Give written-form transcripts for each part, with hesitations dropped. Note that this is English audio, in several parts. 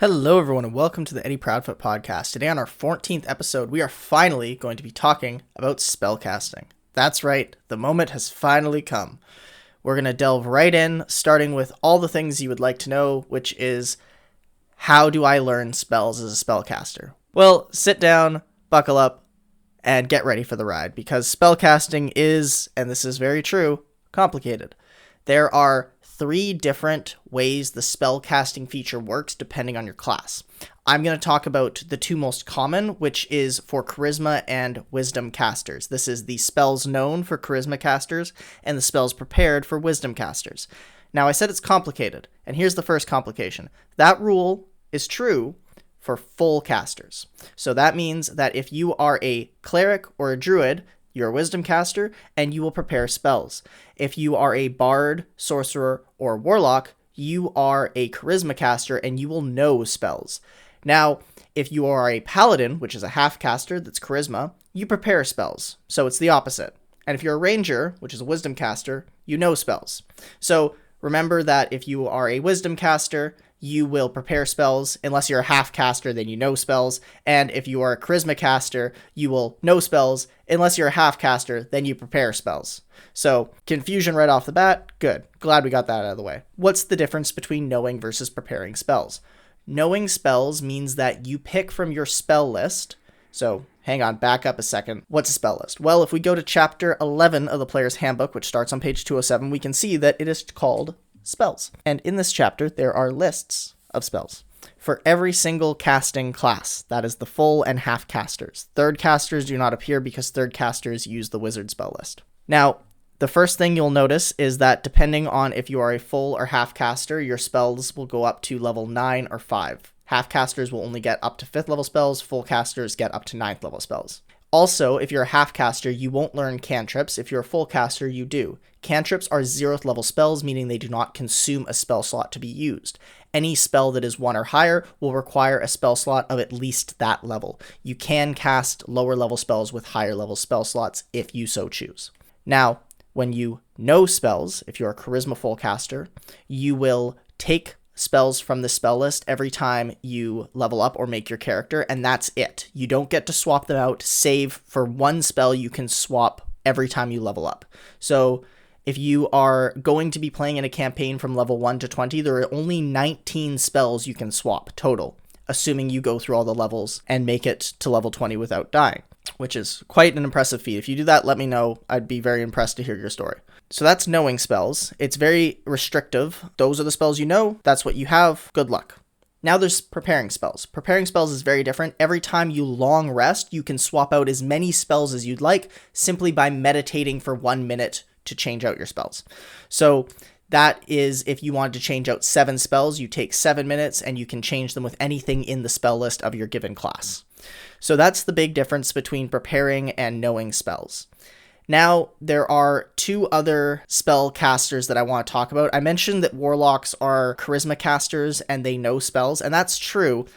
Hello, everyone, and welcome to the Eddie Proudfoot podcast. Today, on our 14th episode, we are finally going to be talking about spellcasting. That's right, the moment has finally come. We're going to delve right in, starting with all the things you would like to know, which is, how do I learn spells as a spellcaster? Well, sit down, buckle up, and get ready for the ride, because spellcasting is, and this is very true, complicated. There are 3 different ways the spellcasting feature works depending on your class. I'm going to talk about the 2 most common, which is for charisma and wisdom casters. This is the spells known for charisma casters and the spells prepared for wisdom casters. Now, I said it's complicated, and here's the first complication. That rule is true for full casters. So that means that if you are a cleric or a druid, you're a wisdom caster, and you will prepare spells. If you are a bard, sorcerer, or warlock, you are a charisma caster, and you will know spells. Now, if you are a paladin, which is a half caster that's charisma, you prepare spells. So it's the opposite. And if you're a ranger, which is a wisdom caster, you know spells. So remember that if you are a wisdom caster, you will prepare spells. Unless you're a half caster, then you know spells. And if you are a charisma caster, you will know spells. Unless you're a half caster, then you prepare spells. So confusion right off the bat. Good. Glad we got that out of the way. What's the difference between knowing versus preparing spells? Knowing spells means that you pick from your spell list. So hang on, back up a second. What's a spell list? Well, if we go to chapter 11 of the player's handbook, which starts on page 207, we can see that it is called spells. And in this chapter, there are lists of spells for every single casting class. That is the full and half casters. Third casters do not appear because third casters use the wizard spell list. Now, the first thing you'll notice is that depending on if you are a full or half caster, your spells will go up to level 9 or 5. Half casters will only get up to 5th level spells, full casters get up to 9th level spells. Also, if you're a half caster, you won't learn cantrips. If you're a full caster, you do. Cantrips are 0th level spells, meaning they do not consume a spell slot to be used. Any spell that is 1 or higher will require a spell slot of at least that level. You can cast lower level spells with higher level spell slots if you so choose. Now, when you know spells, if you're a charisma full caster, you will take spells from the spell list every time you level up or make your character, and that's it. You don't get to swap them out, save for one spell you can swap every time you level up. So if you are going to be playing in a campaign from level 1 to 20, there are only 19 spells you can swap total, assuming you go through all the levels and make it to level 20 without dying, which is quite an impressive feat. If you do that, let me know. I'd be very impressed to hear your story. So that's knowing spells. It's very restrictive. Those are the spells you know. That's what you have. Good luck. Now there's preparing spells. Preparing spells is very different. Every time you long rest, you can swap out as many spells as you'd like simply by meditating for 1 minute to change out your spells. So that is, if you wanted to change out 7 spells, you take 7 minutes and you can change them with anything in the spell list of your given class. So that's the big difference between preparing and knowing spells. Now, there are 2 other spell casters that I want to talk about. I mentioned that warlocks are charisma casters and they know spells, and that's true,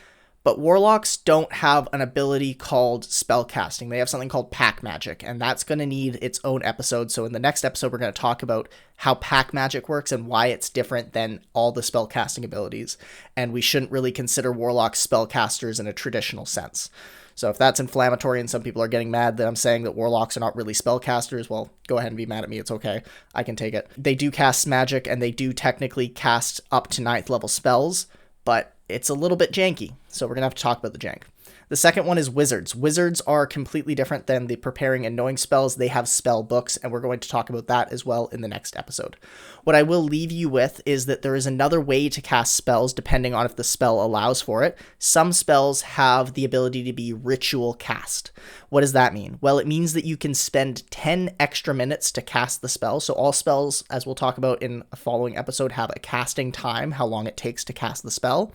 but warlocks don't have an ability called spellcasting. They have something called pack magic, and that's going to need its own episode. So in the next episode, we're going to talk about how pack magic works and why it's different than all the spellcasting abilities. And we shouldn't really consider warlocks spellcasters in a traditional sense. So if that's inflammatory and some people are getting mad that I'm saying that warlocks are not really spellcasters, well, go ahead and be mad at me. It's okay. I can take it. They do cast magic, and they do technically cast up to 9th level spells, but it's a little bit janky, so we're going to have to talk about the jank. The second one is wizards. Wizards are completely different than the preparing and knowing spells. They have spell books, and we're going to talk about that as well in the next episode. What I will leave you with is that there is another way to cast spells depending on if the spell allows for it. Some spells have the ability to be ritual cast. What does that mean? Well, it means that you can spend 10 extra minutes to cast the spell. So all spells, as we'll talk about in a following episode, have a casting time, how long it takes to cast the spell.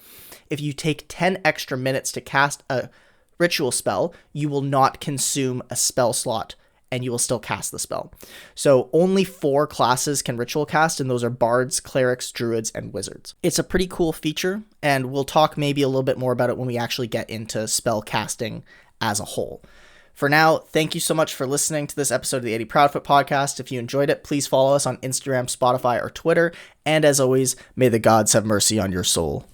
If you take 10 extra minutes to cast a ritual spell, you will not consume a spell slot and you will still cast the spell. So only 4 classes can ritual cast, and those are bards, clerics, druids, and wizards. It's a pretty cool feature, and we'll talk maybe a little bit more about it when we actually get into spell casting as a whole. For now, thank you so much for listening to this episode of the Eddie Proudfoot podcast. If you enjoyed it, please follow us on Instagram, Spotify, or Twitter. And as always, may the gods have mercy on your soul.